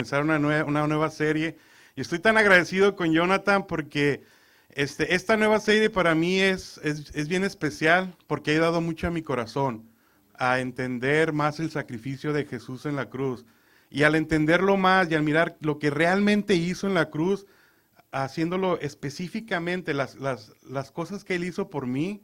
comenzar una nueva serie. Y estoy tan agradecido con Jonathan porque esta nueva serie para mí es bien especial porque ha ayudado mucho a mi corazón a entender más el sacrificio de Jesús en la cruz. Y al entenderlo más y al mirar lo que realmente hizo en la cruz, haciéndolo específicamente, las cosas que Él hizo por mí,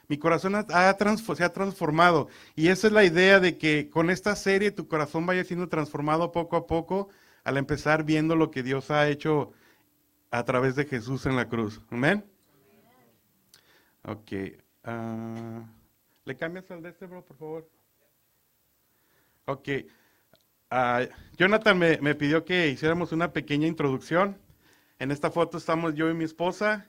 mi corazón se ha transformado. Y esa es la idea de que con esta serie tu corazón vaya siendo transformado poco a poco al empezar viendo lo que Dios ha hecho a través de Jesús en la cruz. Amén. Ok. ah, ¿Le cambias al de bro, por favor? Ok. Ah, Jonathan me pidió que hiciéramos una pequeña introducción. En esta foto estamos yo y mi esposa,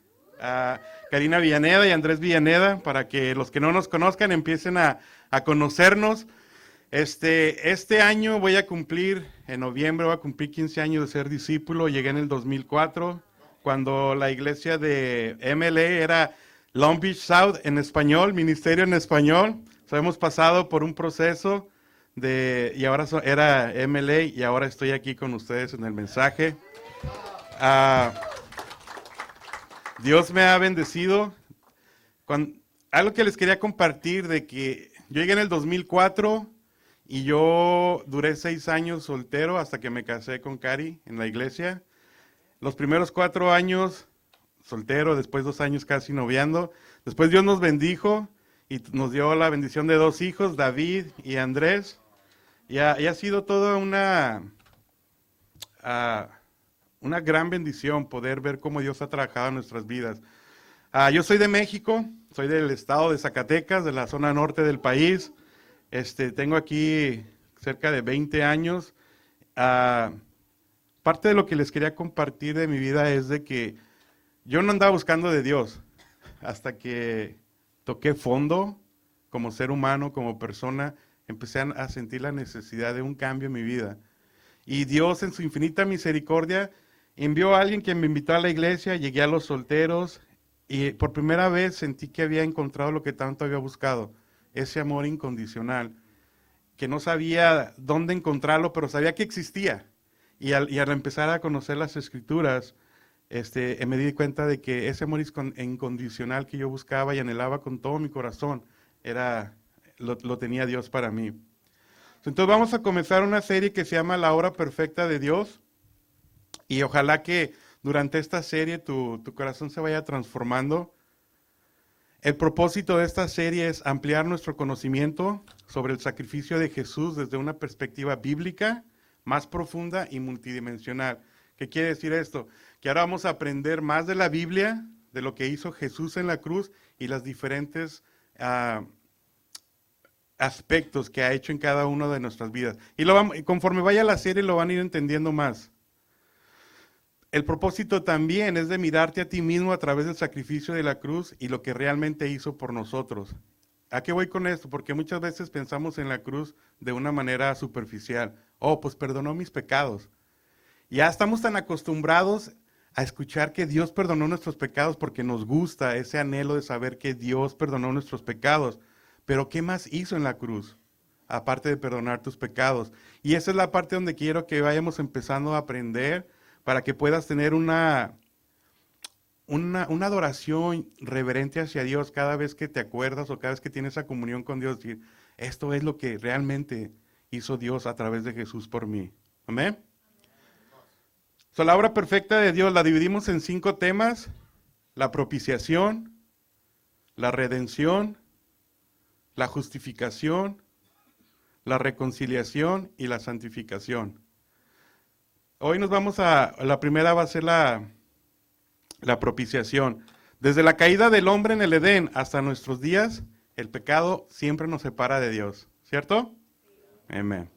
Karina Villaneda y Andrés Villaneda, para que los que no nos conozcan empiecen a conocernos. Este año en noviembre voy a cumplir 15 años de ser discípulo. Llegué en el 2004, cuando la iglesia de MLA era Long Beach South en español, ministerio en español. Hemos pasado por un proceso y ahora era MLA y ahora estoy aquí con ustedes en el mensaje. Ah, Dios me ha bendecido. Algo que les quería compartir de que yo llegué en el 2004 y yo duré 6 años soltero hasta que me casé con Cari en la iglesia. Los primeros 4 años soltero, después 2 años casi noviando. Después Dios nos bendijo y nos dio la bendición de 2 hijos, David y Andrés. Y ha sido toda ah, una gran bendición poder ver cómo Dios ha trabajado en nuestras vidas. Yo soy de México, soy del estado de Zacatecas, de la zona norte del país. Tengo aquí cerca de 20 años. Ah, Parte de lo que les quería compartir de mi vida es de que yo no andaba buscando de Dios hasta que toqué fondo como ser humano, como persona, empecé a sentir la necesidad de un cambio en mi vida. Y Dios en su infinita misericordia envió a alguien que me invitó a la iglesia, llegué a los solteros y por primera vez sentí que había encontrado lo que tanto había buscado, ese amor incondicional, que no sabía dónde encontrarlo, pero sabía que existía. Y al empezar a conocer las escrituras, me di cuenta de que ese amor incondicional que yo buscaba y anhelaba con todo mi corazón, lo tenía Dios para mí. Entonces vamos a comenzar una serie que se llama La Hora Perfecta de Dios y ojalá que durante esta serie tu corazón se vaya transformando. El propósito de esta serie es ampliar nuestro conocimiento sobre el sacrificio de Jesús desde una perspectiva bíblica, más profunda y multidimensional. ¿Qué quiere decir esto? Que ahora vamos a aprender más de la Biblia, de lo que hizo Jesús en la cruz y las diferentes aspectos que ha hecho en cada una de nuestras vidas. Y conforme vaya la serie lo van a ir entendiendo más. El propósito también es de mirarte a ti mismo a través del sacrificio de la cruz y lo que realmente hizo por nosotros. ¿A qué voy con esto? Porque muchas veces pensamos en la cruz de una manera superficial. Oh, pues perdonó mis pecados. Ya estamos tan acostumbrados a escuchar que Dios perdonó nuestros pecados porque nos gusta ese anhelo de saber que Dios perdonó nuestros pecados. Pero ¿qué más hizo en la cruz? Aparte de perdonar tus pecados. Y esa es la parte donde quiero que vayamos empezando a aprender para que puedas tener una adoración reverente hacia Dios cada vez que te acuerdas o cada vez que tienes esa comunión con Dios. Decir, esto es lo que realmente hizo Dios a través de Jesús por mí. Amén. La obra perfecta de Dios la dividimos en 5 temas: la propiciación, la redención, la justificación, la reconciliación y la santificación. Hoy la primera va a ser la propiciación. Desde la caída del hombre en el Edén hasta nuestros días, el pecado siempre nos separa de Dios, ¿cierto? Amén.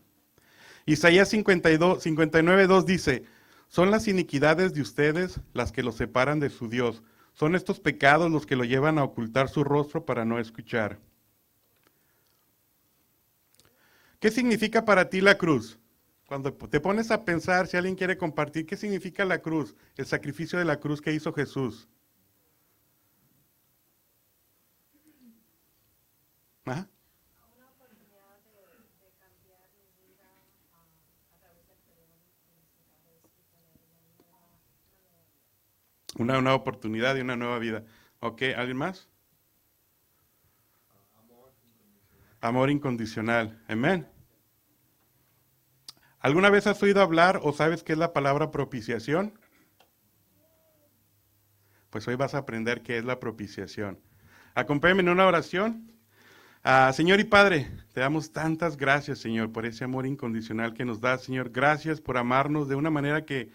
Isaías 59:2 dice, son las iniquidades de ustedes las que los separan de su Dios. Son estos pecados los que lo llevan a ocultar su rostro para no escuchar. ¿Qué significa para ti la cruz? Cuando te pones a pensar, si alguien quiere compartir, ¿qué significa la cruz? El sacrificio de la cruz que hizo Jesús. ¿Ah? Una nueva oportunidad y una nueva vida. ¿Ok? ¿Alguien más? Amor incondicional. Amén. ¿Alguna vez has oído hablar o sabes qué es la palabra propiciación? Pues hoy vas a aprender qué es la propiciación. Acompáñame en una oración. Señor y Padre, te damos tantas gracias, Señor, por ese amor incondicional que nos das, Señor. Gracias por amarnos de una manera que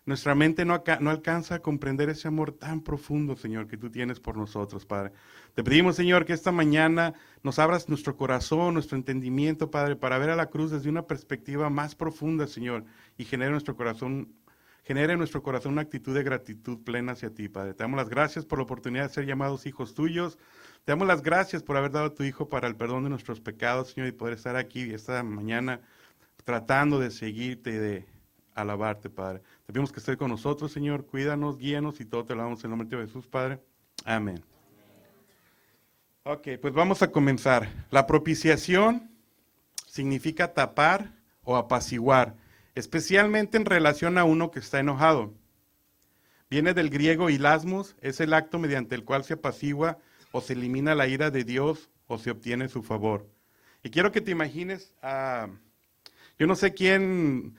nuestra mente no alcanza a comprender ese amor tan profundo, Señor, que tú tienes por nosotros, Padre. Te pedimos, Señor, que esta mañana nos abras nuestro corazón, nuestro entendimiento, Padre, para ver a la cruz desde una perspectiva más profunda, Señor, y genere en nuestro corazón una actitud de gratitud plena hacia ti, Padre. Te damos las gracias por la oportunidad de ser llamados hijos tuyos. Te damos las gracias por haber dado a tu Hijo para el perdón de nuestros pecados, Señor, y poder estar aquí esta mañana tratando de seguirte y de alabarte, Padre. Te pedimos que estés con nosotros, Señor. Cuídanos, guíanos y todo te lo damos en el nombre de Jesús, Padre. Amén. Ok, pues vamos a comenzar. La propiciación significa tapar o apaciguar, especialmente en relación a uno que está enojado. Viene del griego hilasmos, es el acto mediante el cual se apacigua o se elimina la ira de Dios o se obtiene su favor. Y quiero que te imagines, yo no sé quién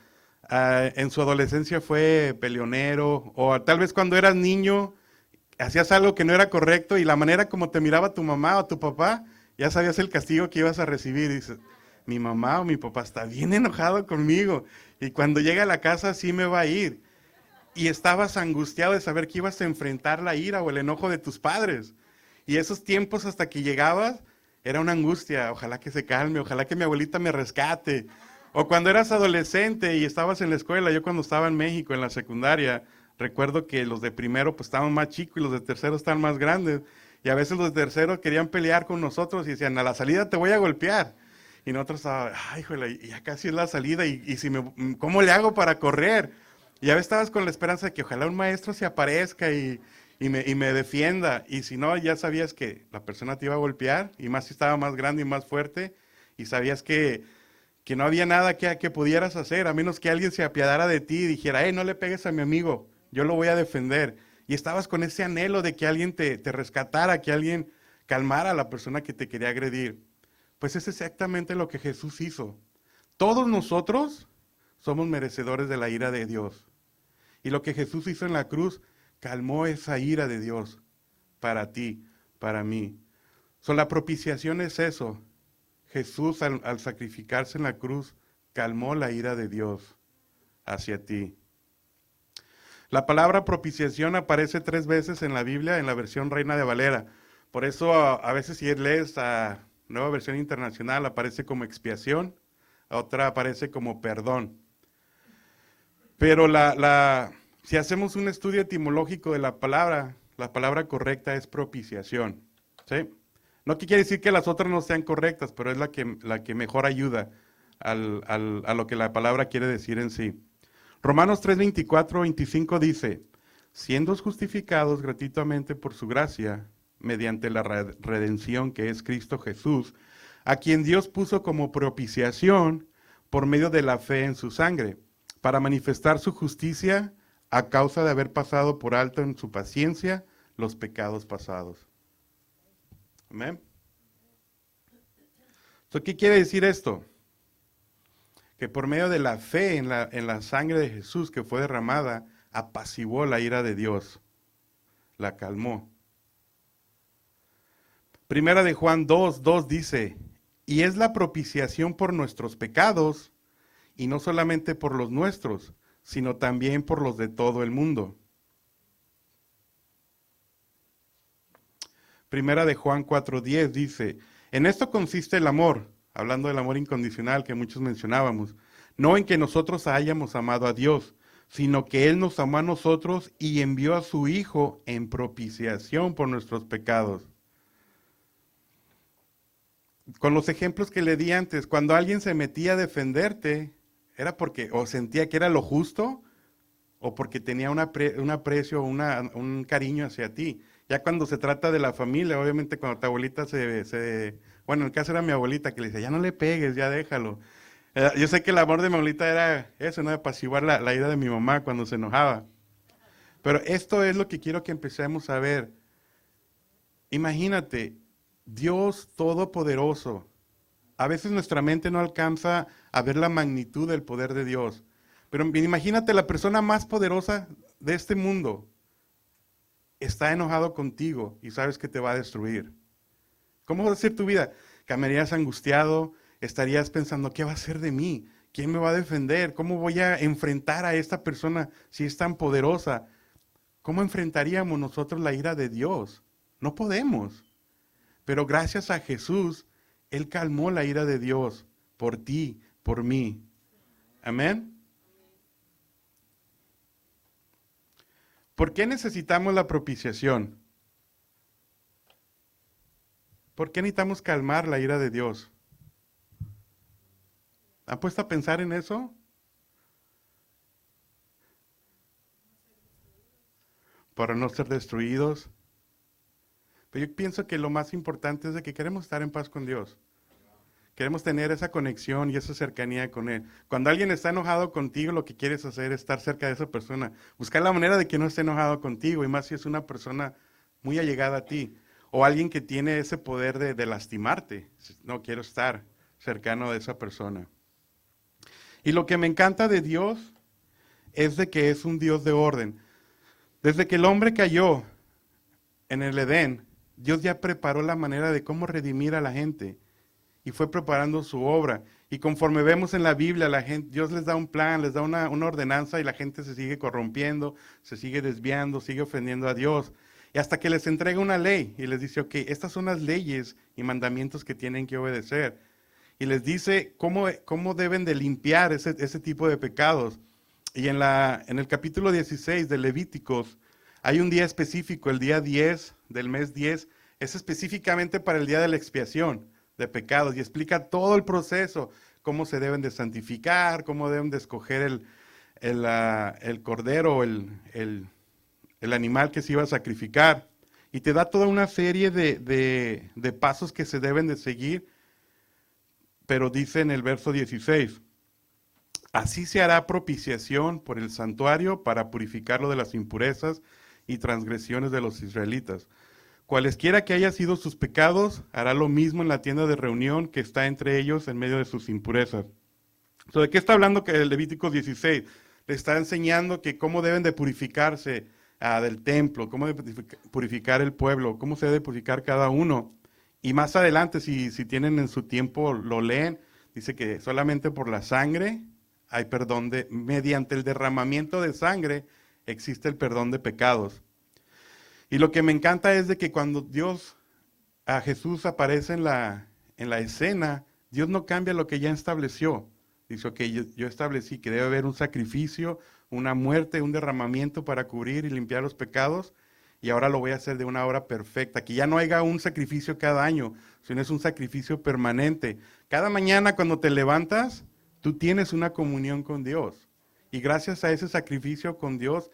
en su adolescencia fue peleonero, o tal vez cuando eras niño hacías algo que no era correcto y la manera como te miraba tu mamá o tu papá, ya sabías el castigo que ibas a recibir. Y dices, mi mamá o mi papá está bien enojado conmigo y cuando llega a la casa sí me va a ir. Y estabas angustiado de saber que ibas a enfrentar la ira o el enojo de tus padres. Y esos tiempos hasta que llegabas era una angustia, ojalá que se calme, ojalá que mi abuelita me rescate. O cuando eras adolescente y estabas en la escuela, yo cuando estaba en México en la secundaria, recuerdo que los de primero pues estaban más chicos y los de tercero estaban más grandes. Y a veces los de tercero querían pelear con nosotros y decían, a la salida te voy a golpear. Y nosotros, ay, híjole, ya casi es la salida y si ¿cómo le hago para correr? Y ya estabas con la esperanza de que ojalá un maestro se aparezca y me defienda. Y si no, ya sabías que la persona te iba a golpear, y más si estaba más grande y más fuerte, y sabías que no había nada que pudieras hacer, a menos que alguien se apiadara de ti y dijera, no le pegues a mi amigo, yo lo voy a defender. Y estabas con ese anhelo de que alguien te rescatara, que alguien calmara a la persona que te quería agredir. Pues es exactamente lo que Jesús hizo. Todos nosotros somos merecedores de la ira de Dios. Y lo que Jesús hizo en la cruz calmó esa ira de Dios para ti, para mí. La propiciación es eso. Jesús al sacrificarse en la cruz calmó la ira de Dios hacia ti. La palabra propiciación aparece 3 veces en la Biblia en la versión Reina de Valera. Por eso a veces si lees a Nueva Versión Internacional aparece como expiación, a otra aparece como perdón. Pero si hacemos un estudio etimológico de la palabra correcta es propiciación, ¿sí? No quiere decir que las otras no sean correctas, pero es la que mejor ayuda a lo que la palabra quiere decir en sí. Romanos 3:24-25 dice, siendo justificados gratuitamente por su gracia, mediante la redención que es Cristo Jesús, a quien Dios puso como propiciación por medio de la fe en su sangre, para manifestar su justicia a causa de haber pasado por alto en su paciencia los pecados pasados. Amén. ¿Qué quiere decir esto? Que por medio de la fe en la sangre de Jesús que fue derramada, apaciguó la ira de Dios, la calmó. Primera de Juan 2:2 dice, y es la propiciación por nuestros pecados, y no solamente por los nuestros, sino también por los de todo el mundo. Primera de Juan 4:10 dice, en esto consiste el amor, hablando del amor incondicional que muchos mencionábamos, no en que nosotros hayamos amado a Dios, sino que Él nos amó a nosotros y envió a su Hijo en propiciación por nuestros pecados. Con los ejemplos que le di antes, cuando alguien se metía a defenderte, era porque o sentía que era lo justo, o porque tenía un aprecio o un cariño hacia ti. Ya cuando se trata de la familia, obviamente cuando tu abuelita bueno, en el caso era mi abuelita que le decía, ya no le pegues, ya déjalo. Yo sé que el amor de mi abuelita era eso, ¿no? Apaciguar la ira de mi mamá cuando se enojaba. Pero esto es lo que quiero que empecemos a ver. Imagínate, Dios Todopoderoso. A veces nuestra mente no alcanza a ver la magnitud del poder de Dios. Pero imagínate, la persona más poderosa de este mundo está enojado contigo y sabes que te va a destruir. ¿Cómo va a ser tu vida? Caminarías angustiado, estarías pensando, ¿qué va a hacer de mí? ¿Quién me va a defender? ¿Cómo voy a enfrentar a esta persona si es tan poderosa? ¿Cómo enfrentaríamos nosotros la ira de Dios? No podemos. Pero gracias a Jesús, Él calmó la ira de Dios por ti, por mí. Amén. ¿Por qué necesitamos la propiciación? ¿Por qué necesitamos calmar la ira de Dios? ¿Han puesto a pensar en eso? Para no ser destruidos. Pero yo pienso que lo más importante es de que queremos estar en paz con Dios. Queremos tener esa conexión y esa cercanía con Él. Cuando alguien está enojado contigo, lo que quieres hacer es estar cerca de esa persona. Buscar la manera de que no esté enojado contigo, y más si es una persona muy allegada a ti. O alguien que tiene ese poder de lastimarte. No quiero estar cercano de esa persona. Y lo que me encanta de Dios es de que es un Dios de orden. Desde que el hombre cayó en el Edén, Dios ya preparó la manera de cómo redimir a la gente. Y fue preparando su obra. Y conforme vemos en la Biblia, la gente, Dios les da un plan, les da una ordenanza y la gente se sigue corrompiendo, se sigue desviando, sigue ofendiendo a Dios. Y hasta que les entrega una ley y les dice, ok, estas son las leyes y mandamientos que tienen que obedecer. Y les dice cómo deben de limpiar ese tipo de pecados. Y en el capítulo 16 de Levíticos hay un día específico, el día 10 del mes 10, es específicamente para el día de la expiación de pecados y explica todo el proceso, cómo se deben de santificar, cómo deben de escoger el cordero, el animal que se iba a sacrificar. Y te da toda una serie de pasos que se deben de seguir, pero dice en el verso 16, así se hará propiciación por el santuario para purificarlo de las impurezas y transgresiones de los israelitas. Cualesquiera que haya sido sus pecados, hará lo mismo en la tienda de reunión que está entre ellos en medio de sus impurezas. ¿De qué está hablando que el Levítico 16? Le está enseñando que cómo deben de purificarse del templo, cómo debe purificar el pueblo, cómo se debe purificar cada uno. Y más adelante, si tienen en su tiempo, lo leen, dice que solamente por la sangre hay perdón mediante el derramamiento de sangre existe el perdón de pecados. Y lo que me encanta es de que cuando a Jesús aparece en la escena, Dios no cambia lo que ya estableció. Dice, ok, yo establecí que debe haber un sacrificio, una muerte, un derramamiento para cubrir y limpiar los pecados, y ahora lo voy a hacer de una hora perfecta, que ya no haya un sacrificio cada año, sino es un sacrificio permanente. Cada mañana cuando te levantas, tú tienes una comunión con Dios. Y gracias a ese sacrificio con Dios,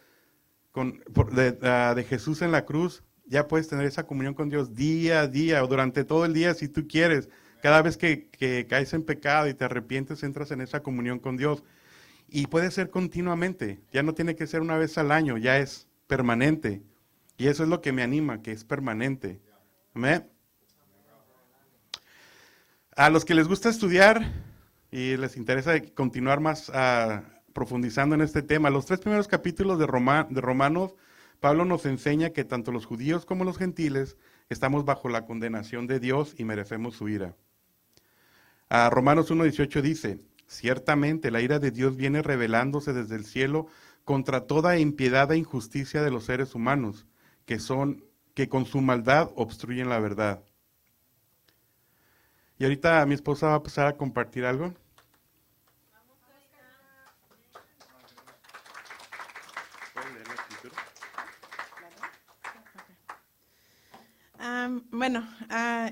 de Jesús en la cruz, ya puedes tener esa comunión con Dios día a día o durante todo el día si tú quieres. Cada vez que caes en pecado y te arrepientes, entras en esa comunión con Dios. Y puede ser continuamente, ya no tiene que ser una vez al año, ya es permanente. Y eso es lo que me anima, que es permanente. ¿Amén? A los que les gusta estudiar y les interesa continuar más profundizando en este tema, los 3 primeros capítulos de Romanos, Pablo nos enseña que tanto los judíos como los gentiles estamos bajo la condenación de Dios y merecemos su ira. Romanos 1:18 dice, ciertamente la ira de Dios viene revelándose desde el cielo contra toda impiedad e injusticia de los seres humanos, que con su maldad obstruyen la verdad. Y ahorita mi esposa va a pasar a compartir algo.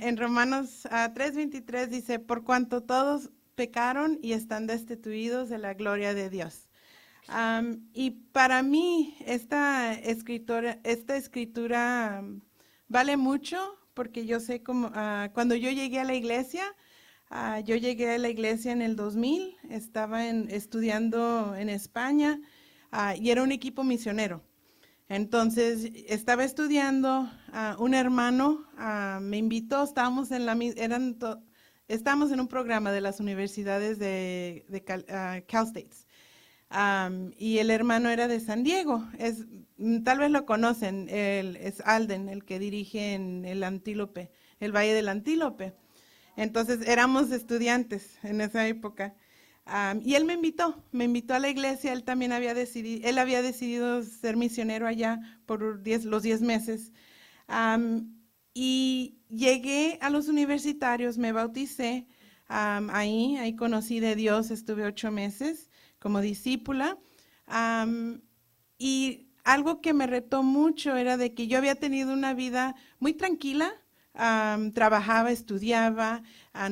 En Romanos 3:23 dice, por cuanto todos pecaron y están destituidos de la gloria de Dios. Y para mí esta escritura vale mucho porque yo sé cómo, cuando yo llegué a la iglesia en el 2000, estaba estudiando en España y era un equipo misionero. Entonces, estaba estudiando, un hermano me invitó, estábamos en un programa de las universidades de Cal States. Y el hermano era de San Diego, tal vez lo conocen, es Alden, el que dirige en el Antílope, el Valle del Antílope. Entonces éramos estudiantes en esa época. Y él me invitó a la iglesia. Él también él había decidido ser misionero allá por los 10 meses. Y llegué a los universitarios, me bauticé ahí conocí de Dios, estuve 8 meses como discípula. Y algo que me retó mucho era de que yo había tenido una vida muy tranquila. Trabajaba, estudiaba,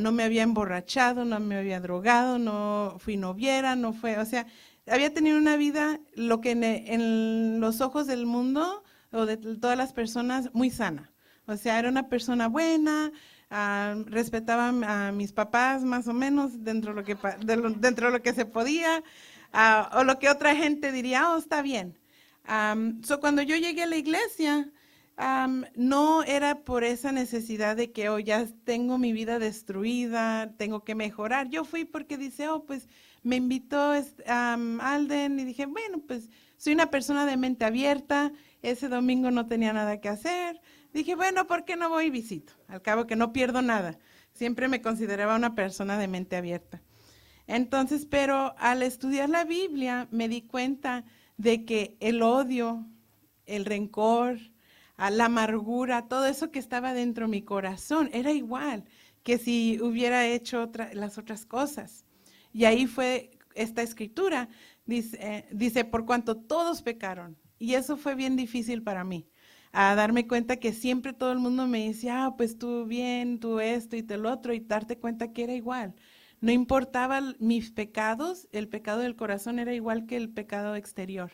no me había emborrachado, no me había drogado, no fui noviera, o sea, había tenido una vida, lo que en los ojos del mundo o de todas las personas, muy sana. O sea, era una persona buena, respetaba a mis papás más o menos dentro dentro de lo que se podía, o lo que otra gente diría, oh, está bien. Cuando yo llegué a la iglesia, no era por esa necesidad de que, oh, ya tengo mi vida destruida, tengo que mejorar. Yo fui porque dice, oh, pues me invitó Alden y dije, bueno, pues soy una persona de mente abierta, ese domingo no tenía nada que hacer. Dije, bueno, ¿por qué no voy y visito? Al cabo que no pierdo nada. Siempre me consideraba una persona de mente abierta. Entonces, pero al estudiar la Biblia me di cuenta de que el odio, el rencor, la amargura, todo eso que estaba dentro de mi corazón era igual que si hubiera hecho las otras cosas. Y ahí fue esta escritura, dice, por cuanto todos pecaron. Y eso fue bien difícil para mí, a darme cuenta que siempre todo el mundo me decía, pues tú bien, tú esto y te lo otro, y darte cuenta que era igual. No importaba mis pecados, el pecado del corazón era igual que el pecado exterior.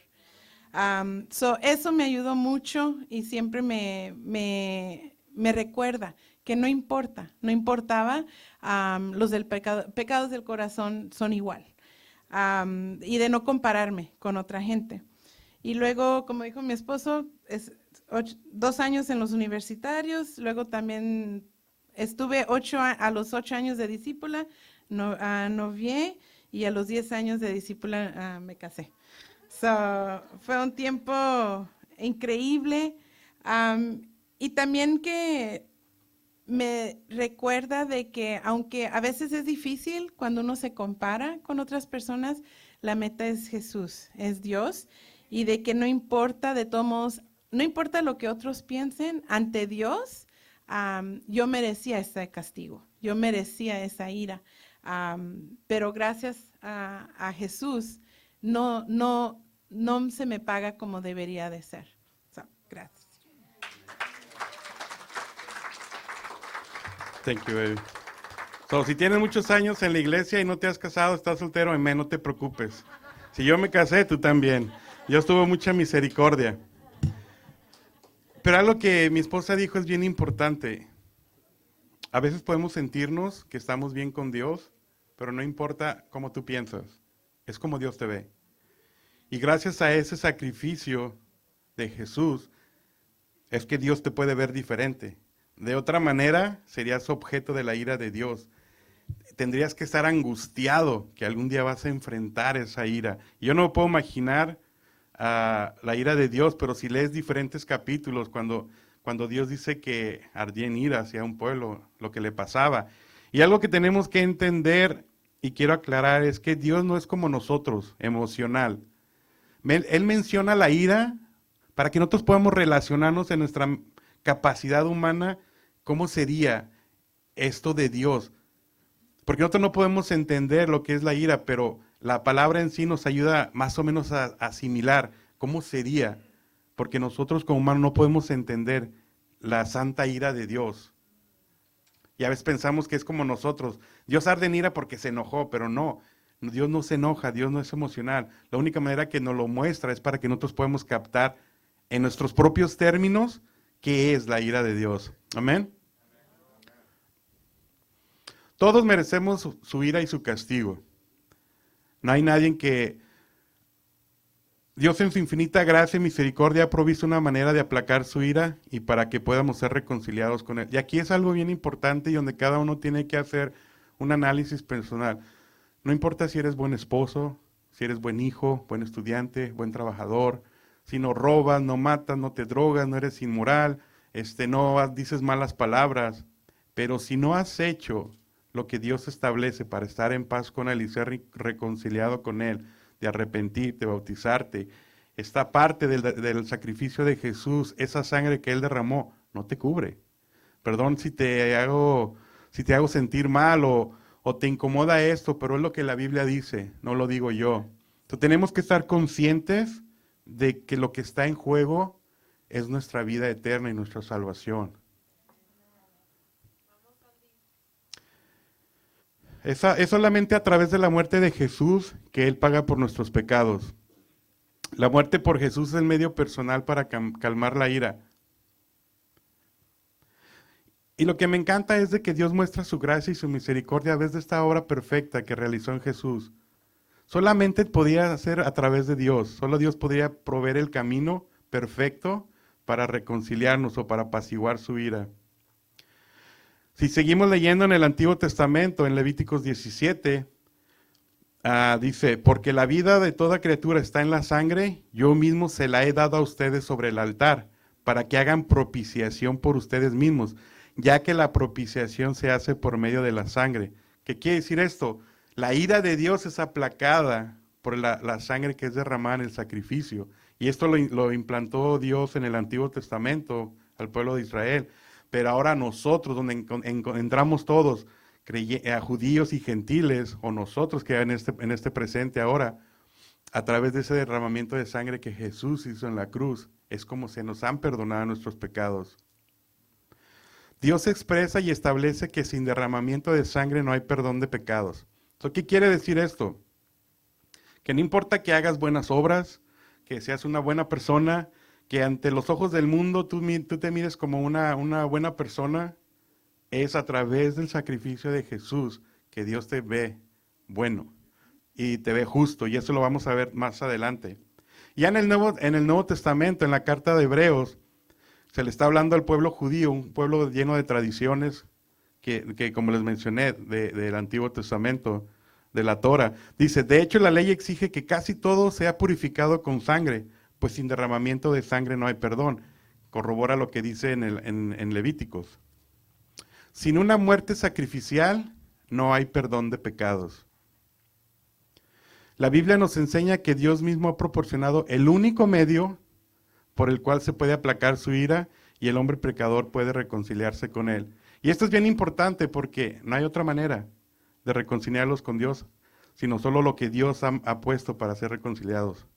Eso me ayudó mucho y siempre me recuerda que no importaba, los pecados del corazón son igual. Y de no compararme con otra gente. Y luego, como dijo mi esposo, 2 años en los universitarios, luego también estuve a los 8 años de discípula, novié, y a los 10 años de discípula me casé. Fue un tiempo increíble, y también que me recuerda de que aunque a veces es difícil cuando uno se compara con otras personas, la meta es Jesús, es Dios, y de que no importa, de todos modos, no importa lo que otros piensen, ante Dios, yo merecía ese castigo, yo merecía esa ira, pero gracias a Jesús no se me paga como debería de ser. Gracias. Thank you, baby. Si tienes muchos años en la iglesia y no te has casado, estás soltero, amén, no te preocupes. Si yo me casé, tú también. Dios tuvo mucha misericordia. Pero algo que mi esposa dijo es bien importante. A veces podemos sentirnos que estamos bien con Dios, pero no importa cómo tú piensas, es como Dios te ve. Y gracias a ese sacrificio de Jesús, es que Dios te puede ver diferente. De otra manera, serías objeto de la ira de Dios. Tendrías que estar angustiado que algún día vas a enfrentar esa ira. Yo no puedo imaginar la ira de Dios, pero si lees diferentes capítulos, cuando Dios dice que ardía en ira hacia un pueblo, lo que le pasaba. Y algo que tenemos que entender, y quiero aclarar, es que Dios no es como nosotros, emocional. Él menciona la ira para que nosotros podamos relacionarnos en nuestra capacidad humana, cómo sería esto de Dios. Porque nosotros no podemos entender lo que es la ira, pero la palabra en sí nos ayuda más o menos a asimilar cómo sería. Porque nosotros como humanos no podemos entender la santa ira de Dios. Y a veces pensamos que es como nosotros. Dios arde en ira porque se enojó, pero no. Dios no se enoja, Dios no es emocional. La única manera que nos lo muestra es para que nosotros podamos captar en nuestros propios términos qué es la ira de Dios. Amén. Todos merecemos su ira y su castigo. No hay nadie que Dios en su infinita gracia y misericordia ha provisto una manera de aplacar su ira y para que podamos ser reconciliados con Él. Y aquí es algo bien importante y donde cada uno tiene que hacer un análisis personal. No importa si eres buen esposo, si eres buen hijo, buen estudiante, buen trabajador, si no robas, no matas, no te drogas, no eres inmoral, no dices malas palabras, pero si no has hecho lo que Dios establece para estar en paz con Él y ser reconciliado con Él, de arrepentirte, bautizarte, esta parte del sacrificio de Jesús, esa sangre que Él derramó, no te cubre. Perdón si te hago sentir mal o te incomoda esto, pero es lo que la Biblia dice, no lo digo yo. Entonces, tenemos que estar conscientes de que lo que está en juego es nuestra vida eterna y nuestra salvación. Es solamente a través de la muerte de Jesús que Él paga por nuestros pecados. La muerte por Jesús es el medio personal para calmar la ira. Y lo que me encanta es de que Dios muestra su gracia y su misericordia a través de esta obra perfecta que realizó en Jesús. Solamente podía hacer a través de Dios. Solo Dios podría proveer el camino perfecto para reconciliarnos o para apaciguar su ira. Si seguimos leyendo en el Antiguo Testamento, en Levíticos 17, dice, porque la vida de toda criatura está en la sangre, yo mismo se la he dado a ustedes sobre el altar, para que hagan propiciación por ustedes mismos, ya que la propiciación se hace por medio de la sangre. ¿Qué quiere decir esto? La ira de Dios es aplacada por la sangre que es derramada en el sacrificio. Y esto lo implantó Dios en el Antiguo Testamento al pueblo de Israel. Pero ahora nosotros, donde entramos todos, judíos y gentiles, o nosotros que en este presente ahora, a través de ese derramamiento de sangre que Jesús hizo en la cruz, es como se nos han perdonado nuestros pecados. Dios expresa y establece que sin derramamiento de sangre no hay perdón de pecados. ¿Qué quiere decir esto? Que no importa que hagas buenas obras, que seas una buena persona, que ante los ojos del mundo tú te mires como una buena persona, es a través del sacrificio de Jesús que Dios te ve bueno y te ve justo, y eso lo vamos a ver más adelante. Ya en el Nuevo Testamento, en la carta de Hebreos, se le está hablando al pueblo judío, un pueblo lleno de tradiciones, que como les mencioné, del Antiguo Testamento, de la Torah. Dice, de hecho la ley exige que casi todo sea purificado con sangre, pues sin derramamiento de sangre no hay perdón. Corrobora lo que dice en Levíticos. Sin una muerte sacrificial no hay perdón de pecados. La Biblia nos enseña que Dios mismo ha proporcionado el único medio por el cual se puede aplacar su ira y el hombre pecador puede reconciliarse con Él. Y esto es bien importante porque no hay otra manera de reconciliarlos con Dios, sino solo lo que Dios ha puesto para ser reconciliados.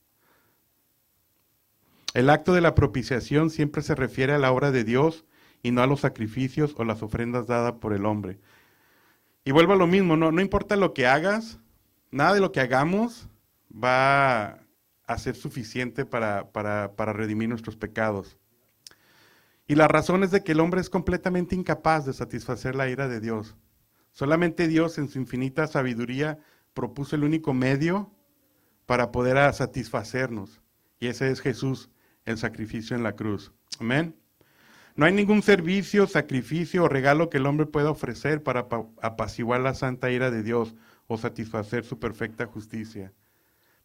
El acto de la propiciación siempre se refiere a la obra de Dios y no a los sacrificios o las ofrendas dadas por el hombre. Y vuelvo a lo mismo, no importa lo que hagas, nada de lo que hagamos va a ser suficiente para redimir nuestros pecados. Y la razón es de que el hombre es completamente incapaz de satisfacer la ira de Dios. Solamente Dios en su infinita sabiduría propuso el único medio para poder satisfacernos. Y ese es Jesús, el sacrificio en la cruz. Amén. No hay ningún servicio, sacrificio o regalo que el hombre pueda ofrecer para apaciguar la santa ira de Dios o satisfacer su perfecta justicia.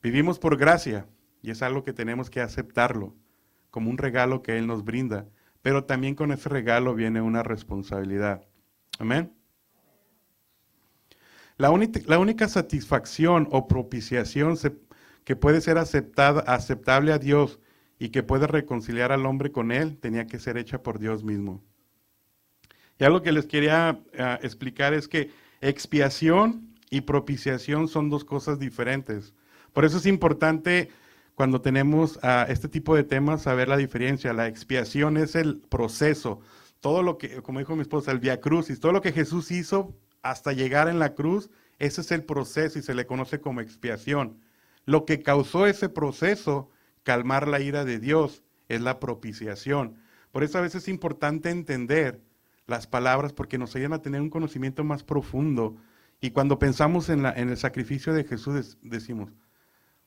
Vivimos por gracia y es algo que tenemos que aceptarlo como un regalo que Él nos brinda, pero también con ese regalo viene una responsabilidad. Amén. La única satisfacción o propiciación que puede ser aceptable a Dios y que puede reconciliar al hombre con Él, tenía que ser hecha por Dios mismo. Y algo que les quería explicar es que expiación y propiciación son dos cosas diferentes. Por eso es importante cuando tenemos este tipo de temas saber la diferencia. La expiación es el proceso, todo lo que, como dijo mi esposa, el vía crucis, todo lo que Jesús hizo hasta llegar en la cruz, ese es el proceso y se le conoce como expiación. Lo que causó ese proceso, calmar la ira de Dios, es la propiciación. Por eso a veces es importante entender las palabras porque nos ayudan a tener un conocimiento más profundo. Y cuando pensamos en el sacrificio de Jesús decimos,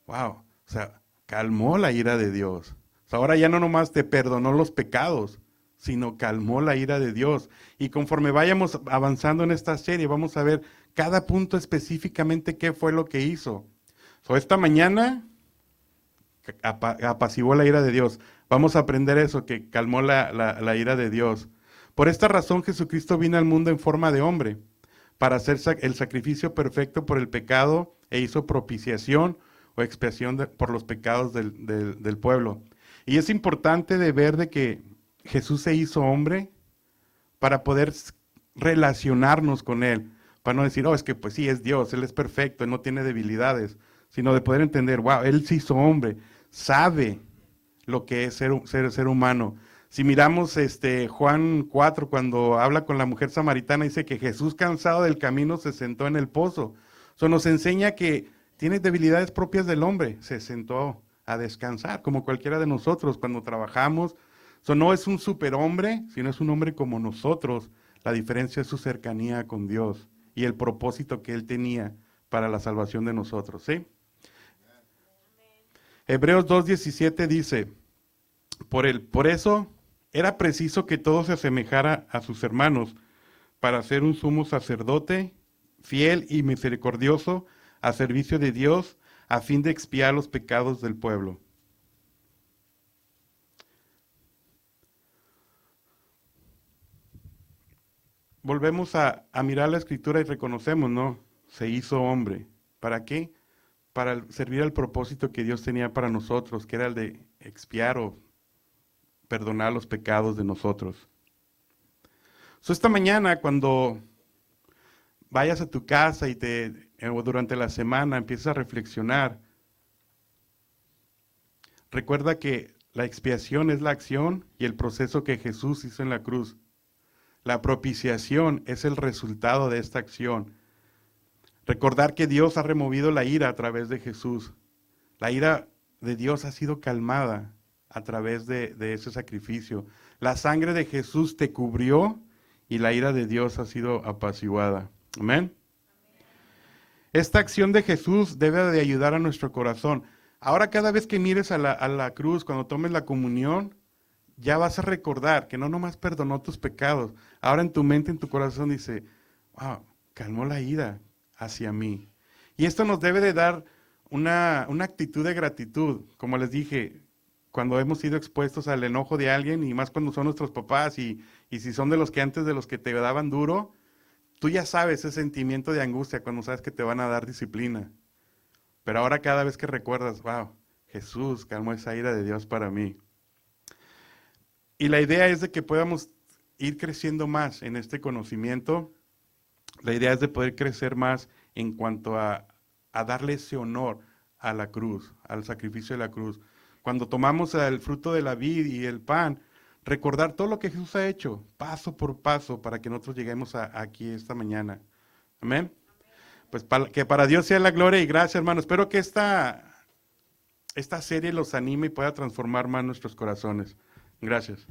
wow, o sea, calmó la ira de Dios. O sea, ahora ya no nomás te perdonó los pecados, sino calmó la ira de Dios. Y conforme vayamos avanzando en esta serie, vamos a ver cada punto específicamente qué fue lo que hizo. So, esta mañana apaciguó la ira de Dios. Vamos a aprender eso, que calmó la ira de Dios. Por esta razón Jesucristo vino al mundo en forma de hombre, para hacer el sacrificio perfecto por el pecado e hizo propiciación o expiación por los pecados del pueblo. Y es importante de ver de que Jesús se hizo hombre para poder relacionarnos con Él, para no decir, oh, es que pues sí, es Dios, Él es perfecto, Él no tiene debilidades, sino de poder entender, wow, Él se hizo hombre, sabe lo que es ser humano. Si miramos Juan 4, cuando habla con la mujer samaritana, dice que Jesús, cansado del camino, se sentó en el pozo. Eso nos enseña que tiene debilidades propias del hombre, se sentó a descansar, como cualquiera de nosotros cuando trabajamos. Eso no es un superhombre, sino es un hombre como nosotros. La diferencia es su cercanía con Dios y el propósito que Él tenía para la salvación de nosotros, ¿sí? Hebreos 2:17 dice, por eso era preciso que todo se asemejara a sus hermanos, para ser un sumo sacerdote, fiel y misericordioso, a servicio de Dios, a fin de expiar los pecados del pueblo. Volvemos a mirar la Escritura y reconocemos, ¿no? Se hizo hombre. ¿Para qué? Para servir al propósito que Dios tenía para nosotros, que era el de expiar o perdonar los pecados de nosotros. Esta mañana, cuando vayas a tu casa y o durante la semana empiezas a reflexionar, recuerda que la expiación es la acción y el proceso que Jesús hizo en la cruz. La propiciación es el resultado de esta acción. Recordar que Dios ha removido la ira a través de Jesús. La ira de Dios ha sido calmada a través de ese sacrificio. La sangre de Jesús te cubrió y la ira de Dios ha sido apaciguada. Amén. Esta acción de Jesús debe de ayudar a nuestro corazón. Ahora cada vez que mires a la cruz, cuando tomes la comunión, ya vas a recordar que no nomás perdonó tus pecados. Ahora en tu mente, en tu corazón dice, wow, calmó la ira hacia mí. Y esto nos debe de dar una actitud de gratitud. Como les dije, cuando hemos sido expuestos al enojo de alguien, y más cuando son nuestros papás, y si son de los que antes de los que te daban duro, tú ya sabes ese sentimiento de angustia cuando sabes que te van a dar disciplina. Pero ahora cada vez que recuerdas, wow, Jesús calmó esa ira de Dios para mí. Y la idea es de que podamos ir creciendo más en este conocimiento. La idea es de poder crecer más en cuanto a darle ese honor a la cruz, al sacrificio de la cruz. Cuando tomamos el fruto de la vid y el pan, recordar todo lo que Jesús ha hecho, paso por paso, para que nosotros lleguemos aquí esta mañana. Amén. Pues que para Dios sea la gloria y gracias, hermano. Espero que esta serie los anime y pueda transformar más nuestros corazones. Gracias.